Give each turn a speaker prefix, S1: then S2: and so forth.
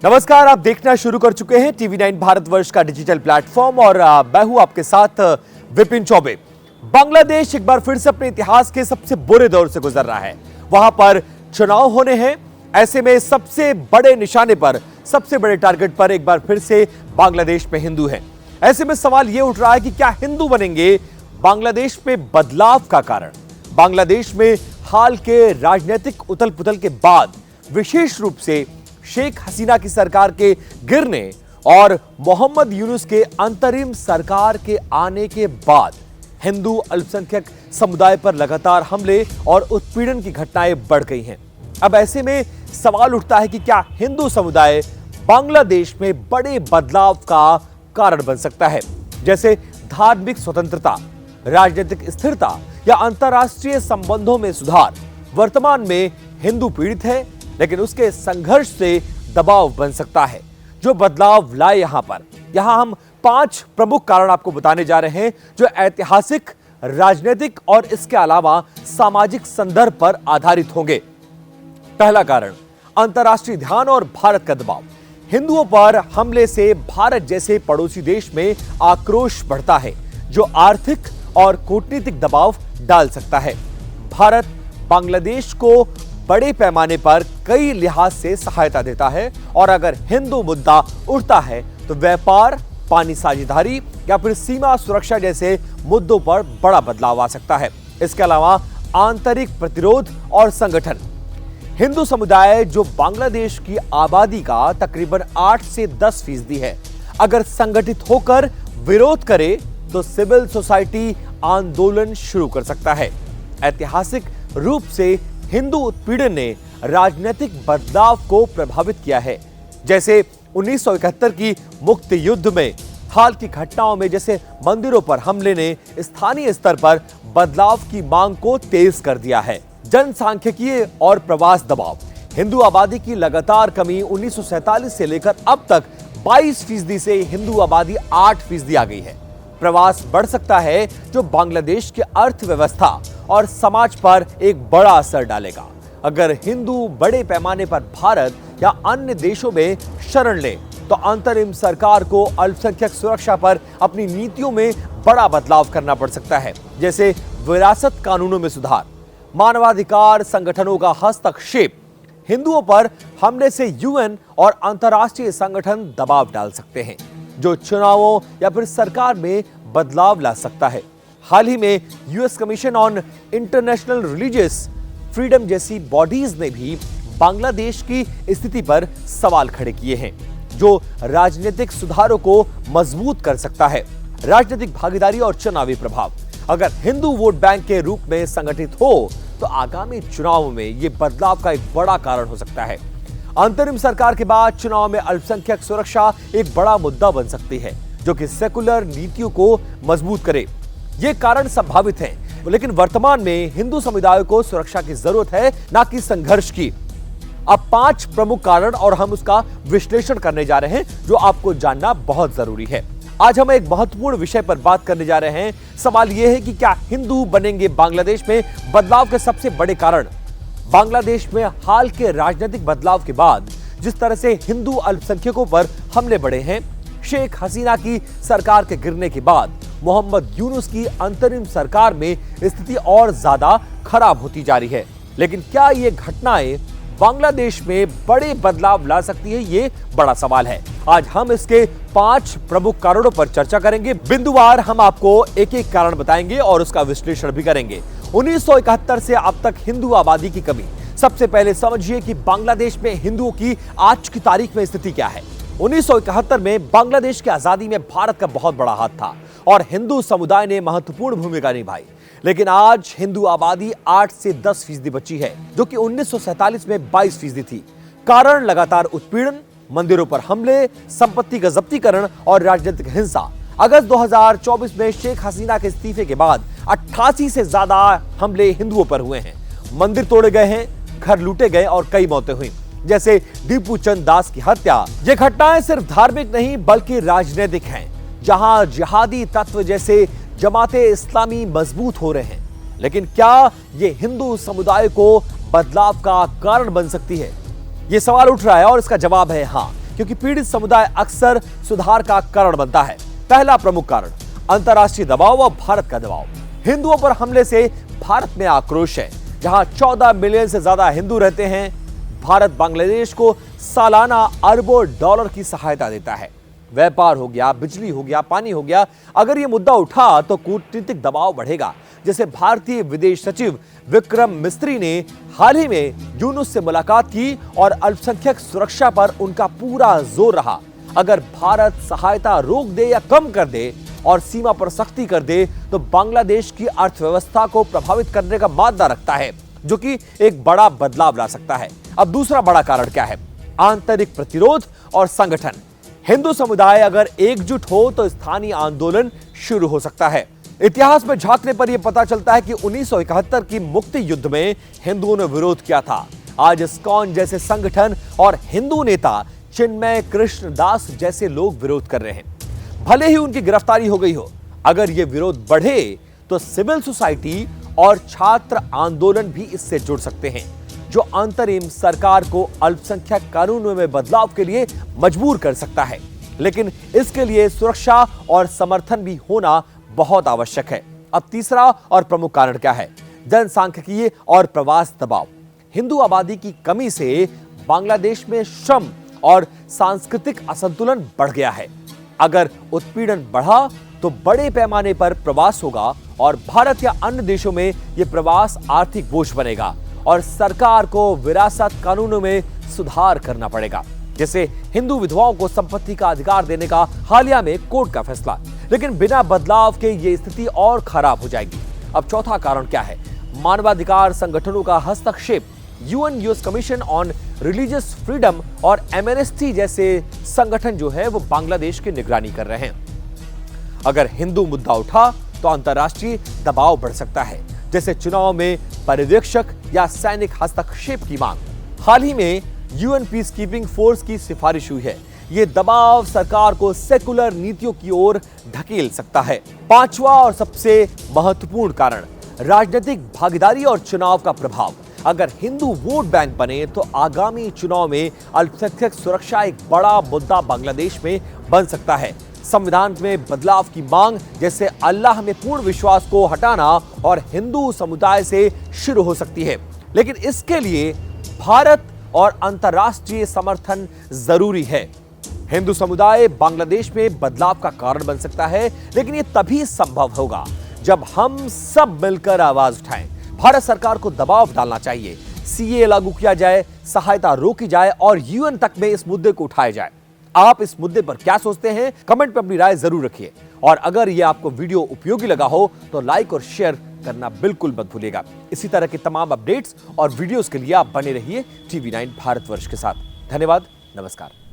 S1: नमस्कार, आप देखना शुरू कर चुके हैं टीवी9 भारतवर्ष का डिजिटल प्लेटफॉर्म और मैं हूं आपके साथ विपिन चौबे। बांग्लादेश एक बार फिर से अपने इतिहास के सबसे बुरे दौर से गुजर रहा है। वहां पर चुनाव होने हैं। ऐसे में सबसे बड़े निशाने पर, सबसे बड़े टारगेट पर एक बार फिर से बांग्लादेश में हिंदू हैं। ऐसे में सवाल यह उठ रहा है कि क्या हिंदू बनेंगे बांग्लादेश में बदलाव का कारण? बांग्लादेश में हाल के राजनीतिक उथल पुथल के बाद, विशेष रूप से शेख हसीना की सरकार के गिरने और मोहम्मद यूनुस के अंतरिम सरकार के आने के बाद हिंदू अल्पसंख्यक समुदाय पर लगातार हमले और उत्पीड़न की घटनाएं बढ़ गई हैं। अब ऐसे में सवाल उठता है कि क्या हिंदू समुदाय बांग्लादेश में बड़े बदलाव का कारण बन सकता है, जैसे धार्मिक स्वतंत्रता, राजनीतिक स्थिरता या अंतर्राष्ट्रीय संबंधों में सुधार। वर्तमान में हिंदू पीड़ित है, लेकिन उसके संघर्ष से दबाव बन सकता है जो बदलाव लाए। यहां हम 5 प्रमुख कारण आपको बताने जा रहे हैं जो ऐतिहासिक, राजनीतिक और इसके अलावा सामाजिक संदर्भ पर आधारित होंगे। पहला कारण, अंतर्राष्ट्रीय ध्यान और भारत का दबाव। हिंदुओं पर हमले से भारत जैसे पड़ोसी देश में आक्रोश बढ़ता है जो आर्थिक और कूटनीतिक दबाव डाल सकता है। भारत बांग्लादेश को बड़े पैमाने पर कई लिहाज से सहायता देता है और अगर हिंदू मुद्दा उठता है तो व्यापार, पानी साझेदारी या फिर सीमा सुरक्षा जैसे मुद्दों पर बड़ा बदलाव आ सकता है। इसके अलावा आंतरिक प्रतिरोध और संगठन। हिंदू समुदाय जो बांग्लादेश की आबादी का तकरीबन 8 से 10% है, अगर संगठित होकर विरोध करे तो सिविल सोसाइटी आंदोलन शुरू कर सकता है। ऐतिहासिक रूप से हिंदू उत्पीड़न ने राजनीतिक बदलाव को प्रभावित किया है, जैसे 1971 की मुक्ति युद्ध में हाल की घटनाओं में जैसे मंदिरों पर हमले ने स्थानीय स्तर पर बदलाव की मांग को तेज कर दिया है। जनसांख्यिकीय और प्रवास दबाव। हिंदू आबादी की लगातार कमी 1947 से लेकर अब तक 22% से हिंदू आबादी 8% आ गई है। प्रवास बढ़ सकता है जो बांग्लादेश की अर्थव्यवस्था और समाज पर एक बड़ा असर डालेगा। अगर हिंदू बड़े पैमाने पर भारत या अन्य देशों में शरण ले तो अंतरिम सरकार को अल्पसंख्यक सुरक्षा पर अपनी नीतियों में बड़ा बदलाव करना पड़ सकता है, जैसे विरासत कानूनों में सुधार, मानवाधिकार संगठनों का हस्तक्षेप। हिंदुओं पर हमले से यूएन और अंतर्राष्ट्रीय संगठन दबाव डाल सकते हैं जो चुनावों या फिर सरकार में बदलाव ला सकता है। हाल ही में US commission on international religious freedom जैसी बॉडीज ने भी बांग्लादेश की स्थिति पर सवाल खड़े किए हैं जो राजनीतिक सुधारों को मजबूत कर सकता है। राजनीतिक भागीदारी और चुनावी प्रभाव। अगर हिंदू वोट बैंक के रूप में संगठित हो तो आगामी चुनाव में यह बदलाव का एक बड़ा कारण हो सकता है। अंतरिम सरकार के बाद चुनाव में अल्पसंख्यक सुरक्षा एक बड़ा मुद्दा बन सकती है जो कि सेकुलर नीतियों को मजबूत करे। ये कारण संभावित हैं, लेकिन वर्तमान में हिंदू समुदाय को सुरक्षा की जरूरत है, ना कि संघर्ष की। अब 5 प्रमुख कारण और हम उसका विश्लेषण करने जा रहे हैं जो आपको जानना बहुत जरूरी है। आज हम एक महत्वपूर्ण विषय पर बात करने जा रहे हैं। सवाल यह है कि क्या हिंदू बनेंगे बांग्लादेश में बदलाव के सबसे बड़े कारण? बांग्लादेश में हाल के राजनीतिक बदलाव के बाद जिस तरह से हिंदू अल्पसंख्यकों पर हमले बढ़े हैं, शेख हसीना की सरकार के गिरने के बाद मोहम्मद यूनुस की अंतरिम सरकार में स्थिति और ज्यादा खराब होती जा रही है। लेकिन क्या ये घटनाएं बांग्लादेश में बड़े बदलाव ला सकती है? ये बड़ा सवाल है। आज हम इसके 5 प्रमुख कारणों पर चर्चा करेंगे। बिंदुवार हम आपको एक एक कारण बताएंगे और उसका विश्लेषण भी करेंगे। 1971 से अब तक हिंदू आबादी की कमी। सबसे पहले समझिए कि बांग्लादेश में हिंदुओं की आज की तारीख में स्थिति क्या है। 1971 में बांग्लादेश की आजादी में भारत का बहुत बड़ा हाथ था और हिंदू समुदाय ने महत्वपूर्ण भूमिका निभाई। लेकिन आज हिंदू आबादी 8 से 10% बची है, जो कि 1947 में 22% थी। कारण लगातार उत्पीड़न, मंदिरों पर हमले, संपत्ति का जब्तीकरण और राजनीतिक हिंसा। अगस्त 2024 में शेख हसीना के इस्तीफे के बाद 88 से ज्यादा हमले हिंदुओं पर हुए हैं। मंदिर तोड़े गए हैं, घर लूटे गए और कई मौतें हुई, जैसे दीपू चंद दास की हत्या। ये घटनाएं सिर्फ धार्मिक नहीं बल्कि राजनीतिक हैं, जहां जिहादी तत्व जैसे जमाते इस्लामी मजबूत हो रहे हैं। लेकिन क्या ये हिंदू समुदाय को बदलाव का कारण बन सकती है? ये सवाल उठ रहा है और इसका जवाब है हाँ। क्योंकि पीड़ित समुदाय अक्सर सुधार का कारण बनता है। पहला प्रमुख कारण अंतर्राष्ट्रीय दबाव और भारत का दबाव। हिंदुओं पर हमले से भारत में आक्रोश है। जहां 14 मिलियन से ज्यादा हिंदू रहते हैं, भारत बांग्लादेश को सालाना अरबों डॉलर की सहायता देता है। व्यापार हो गया, बिजली हो गया, पानी हो गया। अगर यह मुद्दा उठा तो कूटनीतिक दबाव बढ़ेगा। जैसे भारतीय विदेश सचिव विक्रम मिस्त्री ने हाल ही में यूनुस से मुलाकात की और अल्पसंख्यक सुरक्षा पर उनका पूरा जोर रहा। अगर भारत सहायता रोक दे या कम कर दे और सीमा पर सख्ती कर दे तो बांग्लादेश की अर्थव्यवस्था को प्रभावित करने का मादा रखता है, जो कि एक बड़ा बदलाव ला सकता है। अब दूसरा बड़ा कारण क्या है? आंतरिक प्रतिरोध और संगठन। हिंदू समुदाय अगर एकजुट हो तो स्थानीय आंदोलन शुरू हो सकता है। इतिहास में झांकने पर यह पता चलता है कि 1971 की मुक्ति युद्ध में हिंदुओं ने विरोध किया था। आज इस्कॉन जैसे संगठन और हिंदू नेता चिन्मय कृष्ण दास जैसे लोग विरोध कर रहे हैं। भले ही उनकी गिरफ्तारी हो गई हो, अगर यह विरोध बढ़े तो सिविल सोसाइटी और छात्र आंदोलन भी इससे जुड़ सकते हैं, जो अंतरिम सरकार को अल्पसंख्यक कानूनों में बदलाव के लिए मजबूर कर सकता है। लेकिन इसके लिए सुरक्षा और समर्थन भी होना बहुत आवश्यक है। अब तीसरा और प्रमुख कारण क्या है? जनसांख्यिकीय और प्रवास दबाव। हिंदू आबादी की कमी से बांग्लादेश में श्रम और सांस्कृतिक असंतुलन बढ़ गया है। अगर उत्पीड़न बढ़ा तो बड़े पैमाने पर प्रवास होगा और भारत या अन्य देशों में यह प्रवास आर्थिक बोझ बनेगा और सरकार को विरासत कानूनों में सुधार करना पड़ेगा। जैसे हिंदू विधवाओं को संपत्ति का अधिकार देने का हालिया में कोर्ट का फैसला। लेकिन बिना बदलाव के ये स्थिति और खराब हो जाएगी। अब चौथा कारण क्या है? मानवाधिकार संगठनों का हस्तक्षेप। UN US commission on religious freedom और एमनेस्टी जैसे संगठन जो है वो बांग्लादेश की निगरानी कर रहे हैं। अगर हिंदू मुद्दा उठा तो अंतर्राष्ट्रीय दबाव बढ़ सकता है, जैसे चुनाव में पर्यवेक्षक या सैनिक हस्तक्षेप की मांग। हाल ही में यूएन पीस कीपिंग फोर्स की सिफारिश हुई है। यह दबाव सरकार को सेकुलर नीतियों की ओर ढकेल सकता है। पांचवा और सबसे महत्वपूर्ण कारण राजनीतिक भागीदारी और चुनाव का प्रभाव। अगर हिंदू वोट बैंक बने तो आगामी चुनाव में अल्पसंख्यक सुरक्षा एक बड़ा मुद्दा बांग्लादेश में बन सकता है। संविधान में बदलाव की मांग, जैसे अल्लाह में पूर्ण विश्वास को हटाना और हिंदू समुदाय से शुरू हो सकती है। लेकिन इसके लिए भारत और अंतर्राष्ट्रीय समर्थन जरूरी है। हिंदू समुदाय बांग्लादेश में बदलाव का कारण बन सकता है, लेकिन यह तभी संभव होगा जब हम सब मिलकर आवाज उठाएं। भारत सरकार को दबाव डालना चाहिए, सीए लागू किया जाए, सहायता रोकी जाए और यूएन तक में इस मुद्दे को उठाया जाए। आप इस मुद्दे पर क्या सोचते हैं? कमेंट में अपनी राय जरूर रखिए। और अगर यह आपको वीडियो उपयोगी लगा हो तो लाइक और शेयर करना बिल्कुल मत भूलिएगा। इसी तरह के तमाम अपडेट्स और वीडियोस के लिए आप बने रहिए TV9 भारतवर्ष के साथ। धन्यवाद, नमस्कार।